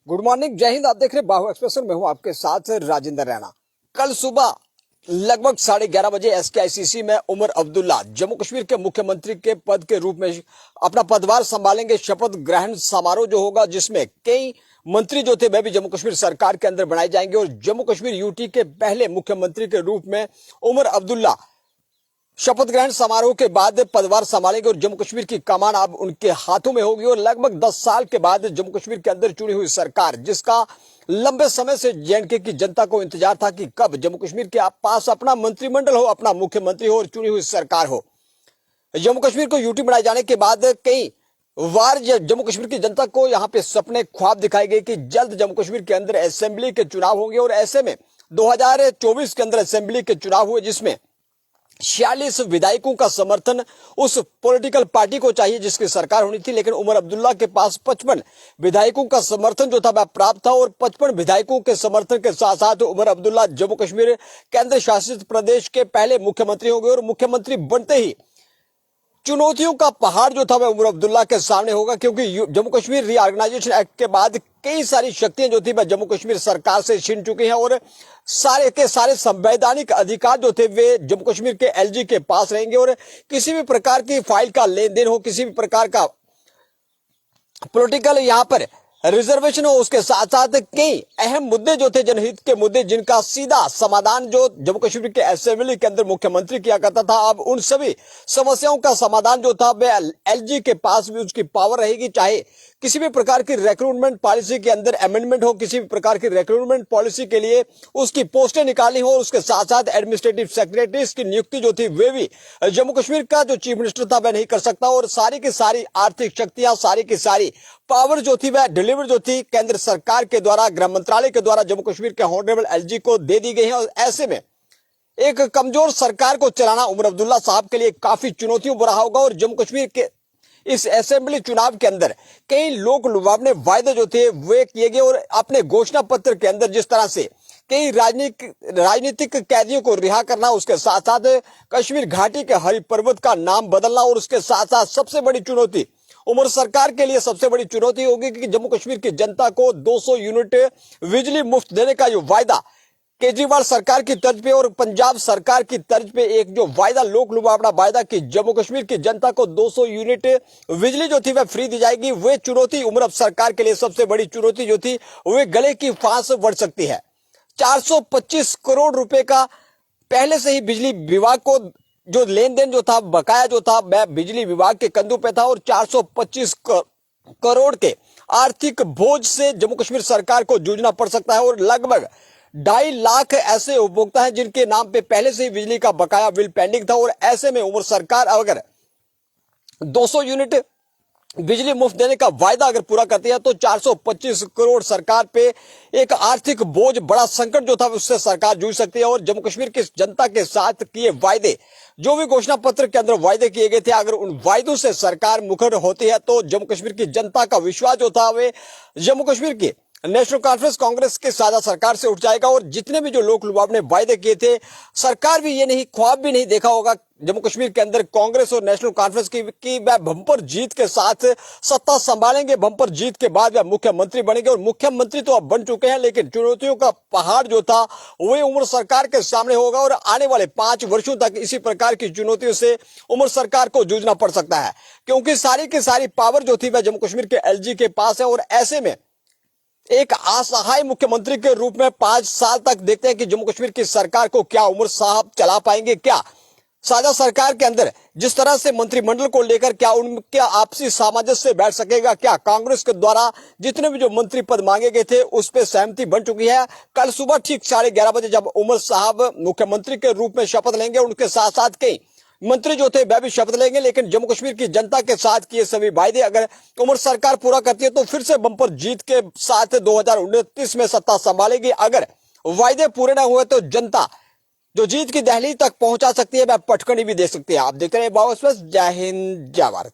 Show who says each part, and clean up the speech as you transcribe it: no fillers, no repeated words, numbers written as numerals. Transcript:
Speaker 1: Good morning, जय हिंद। आप देख रहे हैं बाहु एक्सप्रेस में हूं आपके साथ राजेंद्र रैना। कल सुबह लगभग 11:30 बजे SKICC में उमर अब्दुल्ला जम्मू कश्मीर के मुख्यमंत्री के पद के रूप में अपना पदभार संभालेंगे। शपथ ग्रहण समारोह जो होगा, जिसमें कई मंत्री जो थे वह भी जम्मू कश्मीर सरकार के अंदर बनाए जाएंगे और जम्मू कश्मीर यूटी के पहले मुख्यमंत्री के रूप में उमर अब्दुल्ला शपथ ग्रहण समारोह के बाद पदभार संभालेंगे और जम्मू कश्मीर की कमान अब उनके हाथों में होगी। और लगभग 10 साल के बाद जम्मू कश्मीर के अंदर चुनी हुई सरकार, जिसका लंबे समय से JNK की जनता को इंतजार था कि कब जम्मू कश्मीर के पास अपना मंत्रिमंडल हो, अपना मुख्यमंत्री हो और चुनी हुई सरकार हो। जम्मू कश्मीर को यूटी बनाए जाने के बाद कई वार जम्मू कश्मीर की जनता को यहाँ पे सपने ख्वाब दिखाए गए कि जल्द जम्मू कश्मीर के अंदर असेंबली के चुनाव होंगे। और ऐसे में 2024 के अंदर असेंबली के चुनाव हुए, जिसमें 46 विधायकों का समर्थन उस पॉलिटिकल पार्टी को चाहिए जिसकी सरकार होनी थी, लेकिन उमर अब्दुल्ला के पास 55 विधायकों का समर्थन जो था वह प्राप्त था। और 55 विधायकों के समर्थन के साथ साथ उमर अब्दुल्ला जम्मू कश्मीर केंद्र शासित प्रदेश के पहले मुख्यमंत्री होंगे। और मुख्यमंत्री बनते ही चुनौतियों का पहाड़ जो था वह उमर अब्दुल्ला के सामने होगा, क्योंकि जम्मू कश्मीर रीऑर्गेनाइजेशन एक्ट के बाद कई सारी शक्तियां जो थी वह जम्मू कश्मीर सरकार से छीन चुकी हैं और सारे के सारे संवैधानिक अधिकार जो थे वे जम्मू कश्मीर के LG के पास रहेंगे। और किसी भी प्रकार की फाइल का लेन देन हो, किसी भी प्रकार का पॉलिटिकल यहाँ पर रिजर्वेशन हो, उसके साथ साथ कई अहम मुद्दे जो थे, जनहित के मुद्दे, जिनका सीधा समाधान जो जम्मू कश्मीर के असेंबली के अंदर मुख्यमंत्री किया करता था, अब उन सभी समस्याओं का समाधान जो था वह LG के पास भी उसकी पावर रहेगी। चाहे किसी भी प्रकार की रिक्रूटमेंट पॉलिसी के अंदर अमेंडमेंट हो, किसी भी प्रकार की रिक्रूटमेंट पॉलिसी के लिए उसकी पोस्टें निकालनी हो, उसके साथ साथ एडमिनिस्ट्रेटिव सेक्रेटरीज की नियुक्ति जो थी वे भी जम्मू कश्मीर का जो चीफ मिनिस्टर था वह नहीं कर सकता। और सारी की सारी आर्थिक शक्तियां, सारी की सारी पावर जो थी वह डिलीवर जो थी केंद्र सरकार के द्वारा, गृह मंत्रालय के द्वारा जम्मू कश्मीर के ऑनरेबल LG को दे दी गई है। और ऐसे में एक कमजोर सरकार को चलाना उमर अब्दुल्ला साहब के लिए काफी चुनौतियों भरा होगा। और जम्मू कश्मीर के इस असेंबली चुनाव के अंदर कई लोक लुभावने वायदे जो थे वे किए गए और अपने घोषणा पत्र के अंदर जिस तरह से कई राजनीतिक कैदियों को रिहा करना, उसके साथ साथ कश्मीर घाटी के हरि पर्वत का नाम बदलना, और उसके साथ साथ सबसे बड़ी चुनौती उमर सरकार के लिए सबसे बड़ी चुनौती होगी कि जम्मू कश्मीर की जनता को 200 यूनिट बिजली मुफ्त देने का जो वायदा केजरीवाल सरकार की तर्ज पे और पंजाब सरकार की तर्ज पे एक जो वायदा, लोक लुभावना वायदा कि जम्मू कश्मीर की जनता को 200 यूनिट बिजली जो थी वह फ्री दी जाएगी, वे चुनौती उमर सरकार के लिए सबसे बड़ी चुनौती जो थी वे गले की फांस बढ़ सकती है। 425 करोड़ रुपए का पहले से ही बिजली विभाग को जो लेन देन जो था, बकाया जो था, वह बिजली विभाग के कंधों पे था। और 425 करोड़ के आर्थिक बोझ से जम्मू कश्मीर सरकार को जूझना पड़ सकता है। और लगभग 2.5 लाख ऐसे उपभोक्ता हैं जिनके नाम पे पहले से ही बिजली का बकाया बिल पेंडिंग था। और ऐसे में उमर सरकार अगर 200 यूनिट बिजली मुफ्त देने का वायदा अगर पूरा करती है तो 425 करोड़ सरकार पे एक आर्थिक बोझ, बड़ा संकट जो था उससे सरकार जूझ सकती है। और जम्मू कश्मीर की जनता के साथ किए वायदे, जो भी घोषणा पत्र के अंदर वायदे किए गए थे, अगर उन वायदों से सरकार मुखर होती है तो जम्मू कश्मीर की जनता का विश्वास जो था वे जम्मू कश्मीर की नेशनल कॉन्फ्रेंस कांग्रेस के साझा सरकार से उठ जाएगा। और जितने भी जो लोक लुभावने वायदे किए थे, सरकार भी ये नहीं, ख्वाब भी नहीं देखा होगा जम्मू कश्मीर के अंदर कांग्रेस और नेशनल कॉन्फ्रेंस की वह बम्पर जीत के साथ सत्ता संभालेंगे, बम्पर जीत के बाद वह मुख्यमंत्री बनेंगे। और मुख्यमंत्री तो अब बन चुके हैं, लेकिन चुनौतियों का पहाड़ जो था वह उमर सरकार के सामने होगा। और आने वाले 5 वर्षों तक इसी प्रकार की चुनौतियों से उमर सरकार को जूझना पड़ सकता है, क्योंकि सारी की सारी पावर जो थी वह जम्मू कश्मीर के LG के पास है। और ऐसे में एक असहाय मुख्यमंत्री के रूप में 5 साल तक देखते हैं कि जम्मू कश्मीर की सरकार को क्या उमर साहब चला पाएंगे। क्या साझा सरकार के अंदर जिस तरह से मंत्रिमंडल को लेकर क्या उनके आपसी सामंजस्य बैठ सकेगा, क्या कांग्रेस के द्वारा जितने भी जो मंत्री पद मांगे गए थे उस पर सहमति बन चुकी है। कल सुबह ठीक 11:30 बजे जब उमर साहब मुख्यमंत्री के रूप में शपथ लेंगे, उनके साथ साथ कई मंत्री जो थे वह भी शपथ लेंगे, लेकिन जम्मू कश्मीर की जनता के साथ किए सभी वायदे अगर उमर सरकार पूरा करती है तो फिर से बम्पर जीत के साथ 2029 में सत्ता संभालेगी। अगर वायदे पूरे न हुए तो जनता जो जीत की दहलीज तक पहुंचा सकती है, वह पटकनी भी दे सकती है। आप देखते रहे बाहु एक्सप्रेस। जय हिंद, जय भारत।